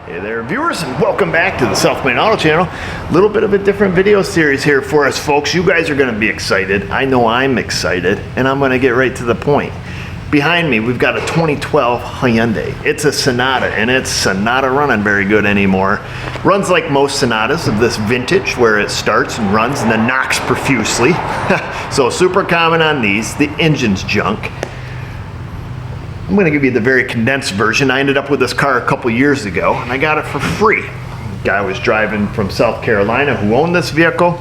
Hey there viewers, and welcome back to the Self-Made Auto channel. A little bit of a different video series here for us folks. You guys are going to be excited. I know I'm excited, and I'm going to get right to the point. Behind me we've got a 2012 Hyundai. It's a Sonata, and it's not running very good anymore. Runs like most Sonatas of this vintage, where it starts and runs and then knocks profusely. So super common on these. The engine's junk. I'm going to give you the very condensed version. I ended up with this car a couple years ago, and I got it for free. A guy was driving from South Carolina who owned this vehicle,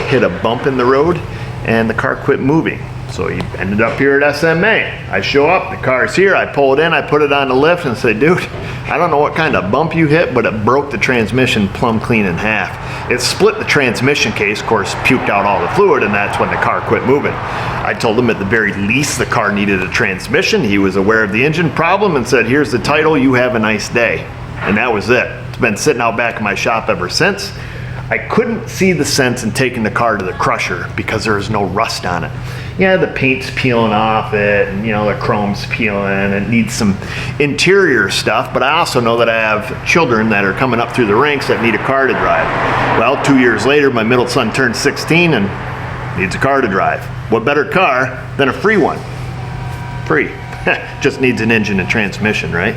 hit a bump in the road, and the car quit moving. So he ended up here at SMA. I show up, the car's here, I pull it in, I put it on the lift and say, dude, I don't know what kind of bump you hit, but it broke the transmission plumb clean in half. It split the transmission case, of course, puked out all the fluid, and that's when the car quit moving. I told him at the very least the car needed a transmission. He was aware of the engine problem and said, here's the title, you have a nice day. And that was it. It's been sitting out back in my shop ever since. I couldn't see the sense in taking the car to the crusher because there is no rust on it. Yeah, the paint's peeling off it, and the chrome's peeling, it needs some interior stuff, but I also know that I have children that are coming up through the ranks that need a car to drive. Well, 2 years later, my middle son turned 16 and needs a car to drive. What better car than a free one? Free. Just needs an engine and transmission, right?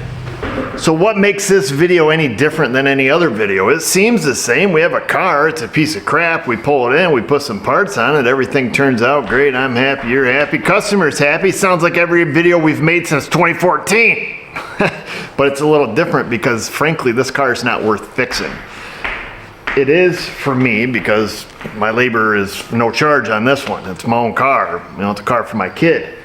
So what makes this video any different than any other video? It seems the same. We have a car, it's a piece of crap, we pull it in, we put some parts on it, everything turns out great, I'm happy, you're happy, customer's happy. Sounds like every video we've made since 2014. But it's a little different because frankly this car is not worth fixing. It is for me because my labor is no charge on this one. It's my own car, it's a car for my kid.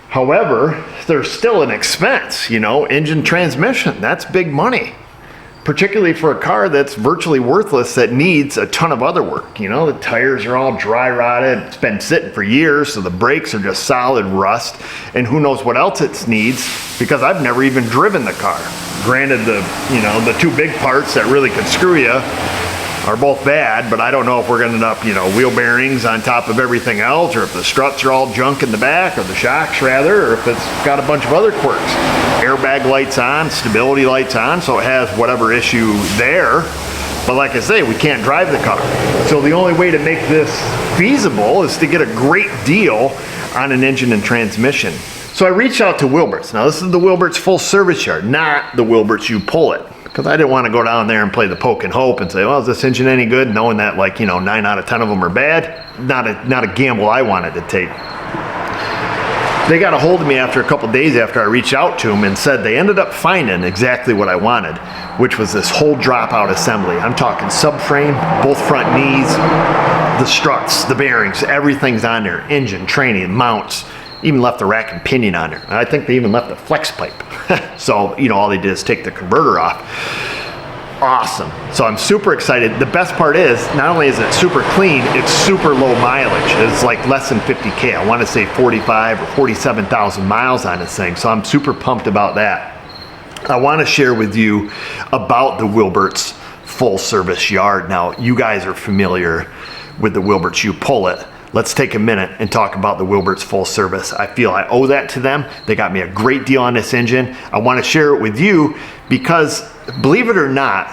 However, there's still an expense, engine, transmission, that's big money. Particularly for a car that's virtually worthless that needs a ton of other work. The tires are all dry rotted, it's been sitting for years, so the brakes are just solid rust, and who knows what else it needs because I've never even driven the car. Granted, the two big parts that really could screw you are both bad, but I don't know if we're gonna end up, wheel bearings on top of everything else, or if the struts are all junk in the back, or the shocks rather, or if it's got a bunch of other quirks. Airbag lights on, stability lights on, so it has whatever issue there. But like I say, we can't drive the car. So the only way to make this feasible is to get a great deal on an engine and transmission. So I reached out to Wilberts. Now this is the Wilberts full service yard, not the Wilberts you pull it. Because I didn't want to go down there and play the poke and hope and say, well, is this engine any good? Knowing that 9 out of 10 of them are bad. Not a gamble I wanted to take. They got a hold of me after a couple days after I reached out to them and said they ended up finding exactly what I wanted, which was this whole dropout assembly. I'm talking subframe, both front knees, the struts, the bearings, everything's on there. Engine, training, mounts. Even left the rack and pinion on there. I think they even left the flex pipe. So, all they did is take the converter off. Awesome. So I'm super excited. The best part is, not only is it super clean, it's super low mileage. It's like less than 50K. I want to say 45 or 47,000 miles on this thing. So I'm super pumped about that. I want to share with you about the Wilberts full service yard. Now, you guys are familiar with the Wilberts, you pull it. Let's take a minute and talk about the Wilberts full service. I feel I owe that to them. They got me a great deal on this engine. I want to share it with you because, believe it or not,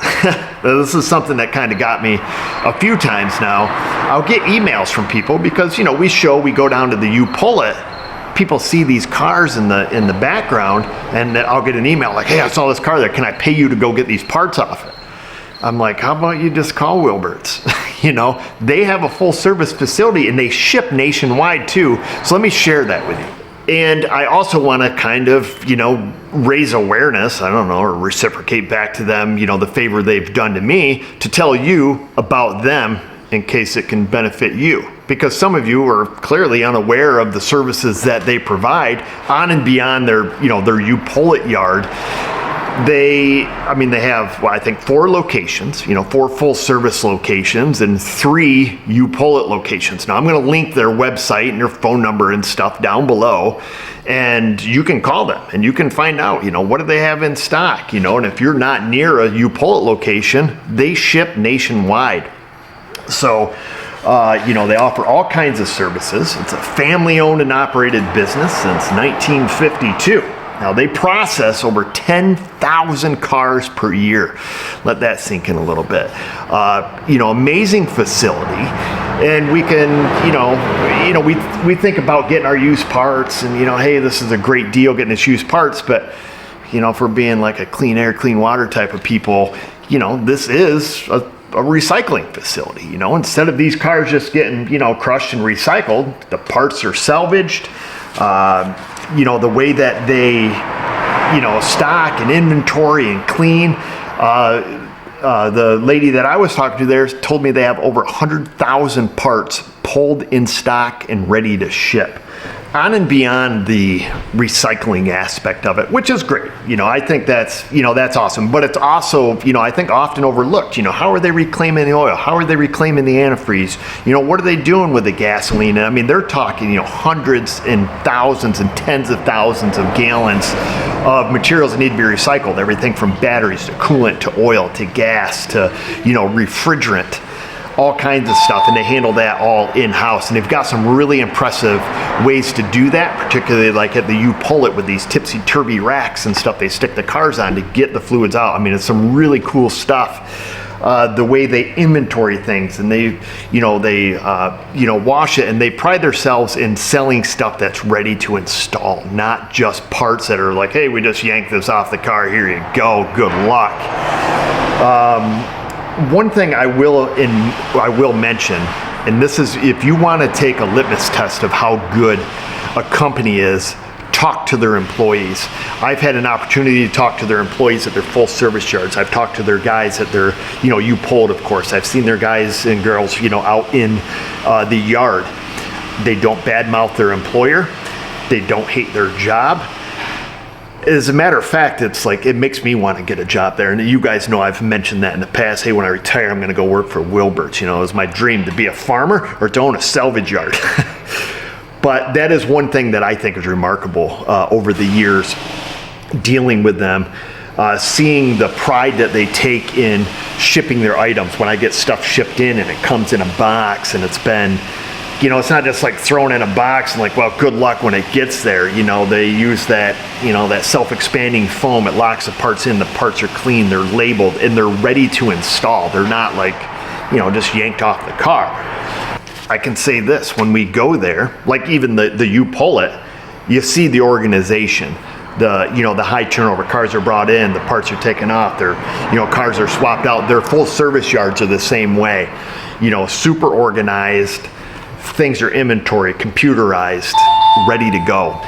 this is something that kind of got me a few times now. I'll get emails from people because, we go down to the You Pull It. People see these cars in the background, and I'll get an email like, hey, I saw this car there. Can I pay you to go get these parts off it? I'm like, how about you just call Wilberts? They have a full service facility and they ship nationwide too. So let me share that with you. And I also want to kind of, raise awareness, I don't know, or reciprocate back to them, the favor they've done to me to tell you about them in case it can benefit you. Because some of you are clearly unaware of the services that they provide on and beyond their, their You Pull It yard. They have, I think 4 locations, 4 full service locations and 3 You Pull It locations. Now I'm going to link their website and their phone number and stuff down below, and you can call them and you can find out, what do they have in stock, and if you're not near a You Pull It location, they ship nationwide. So, they offer all kinds of services. It's a family owned and operated business since 1952. Now, they process over 10,000 cars per year. Let that sink in a little bit. Amazing facility. And we can, we think about getting our used parts and, hey, this is a great deal getting us used parts. But, if we're being like a clean air, clean water type of people, this is a recycling facility. Instead of these cars just getting, crushed and recycled, the parts are salvaged. The way that they, stock and inventory and clean. The lady that I was talking to there told me they have over 100,000 parts pulled in stock and ready to ship. On and beyond the recycling aspect of it, which is great. I think that's awesome. But it's also, I think often overlooked. How are they reclaiming the oil? How are they reclaiming the antifreeze? What are they doing with the gasoline? And I mean, they're talking, hundreds and thousands and tens of thousands of gallons of materials that need to be recycled. Everything from batteries to coolant to oil to gas to, refrigerant. All kinds of stuff, and they handle that all in-house, and they've got some really impressive ways to do that, particularly like at the U-Pull-It with these tipsy-turvy racks and stuff they stick the cars on to get the fluids out. I mean, it's some really cool stuff. The way they inventory things, and they wash it, and they pride themselves in selling stuff that's ready to install, not just parts that are like, hey, we just yanked this off the car, here you go, good luck. One thing I will mention, and this is if you want to take a litmus test of how good a company is, talk to their employees. I've had an opportunity to talk to their employees at their full service yards. I've talked to their guys at their, U-Pull-It, of course. I've seen their guys and girls, out in the yard. They don't badmouth their employer. They don't hate their job. As a matter of fact, it's like, it makes me want to get a job there. And you guys know I've mentioned that in the past. Hey, when I retire, I'm going to go work for Wilberts. It was my dream to be a farmer or to own a salvage yard. But that is one thing that I think is remarkable over the years dealing with them, seeing the pride that they take in shipping their items. When I get stuff shipped in and it comes in a box and it's been, it's not just like thrown in a box and like, well, good luck when it gets there. They use that, that self-expanding foam. It locks the parts in. The parts are clean. They're labeled and they're ready to install. They're not like, just yanked off the car. I can say this, when we go there, like even the U-Pull-It, you see the organization. The high turnover cars are brought in, the parts are taken off, cars are swapped out. Their full service yards are the same way. Super organized. Things are inventory, computerized, ready to go.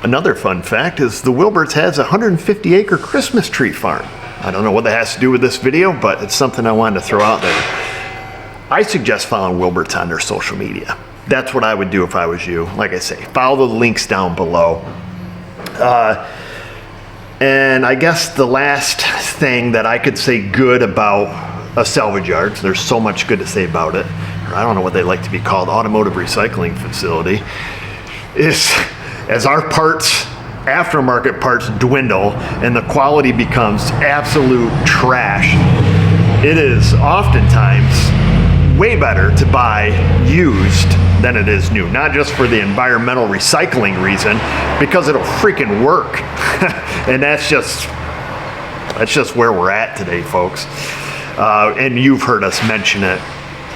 Another fun fact is the Wilberts has a 150-acre Christmas tree farm. I don't know what that has to do with this video, but it's something I wanted to throw out there. I suggest following Wilberts on their social media. That's what I would do if I was you. Like I say, follow the links down below. And I guess the last thing that I could say good about a salvage yard, there's so much good to say about it, I don't know what they like to be called, automotive recycling facility, is as our parts, aftermarket parts dwindle and the quality becomes absolute trash, it is oftentimes way better to buy used than it is new. Not just for the environmental recycling reason, because it'll freaking work. And that's just where we're at today, folks. And you've heard us mention it,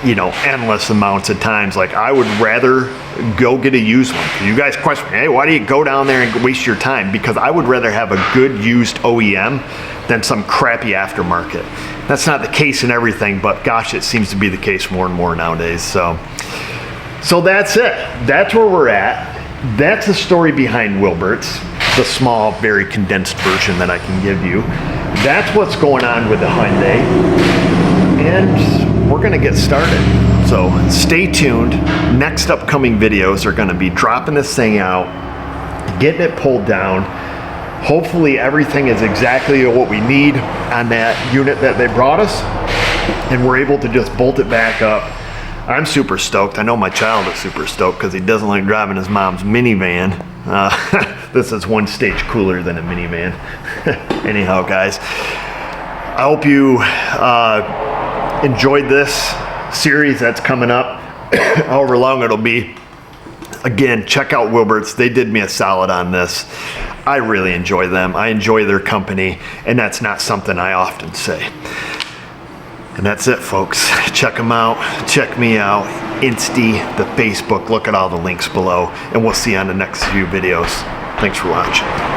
endless amounts of times. Like, I would rather go get a used one. You guys question me, hey, why do you go down there and waste your time? Because I would rather have a good used OEM than some crappy aftermarket. That's not the case in everything, but gosh, it seems to be the case more and more nowadays. So that's it. That's where we're at. That's the story behind Wilberts, the small, very condensed version that I can give you. That's what's going on with the Hyundai. And we're going to get started. So stay tuned. Next upcoming videos are going to be dropping this thing out, getting it pulled down. Hopefully everything is exactly what we need on that unit that they brought us, and we're able to just bolt it back up. I'm super stoked. I know my child is super stoked because he doesn't like driving his mom's minivan. This is one stage cooler than a minivan. Anyhow, guys, I hope you enjoyed this series that's coming up, however long it'll be. Again, check out Wilberts. They did me a solid on this. I really enjoy them. I enjoy their company, and that's not something I often say. And that's it, folks. Check them out. Check me out. Insta, the Facebook. Look at all the links below, and we'll see you on the next few videos. Thanks for watching.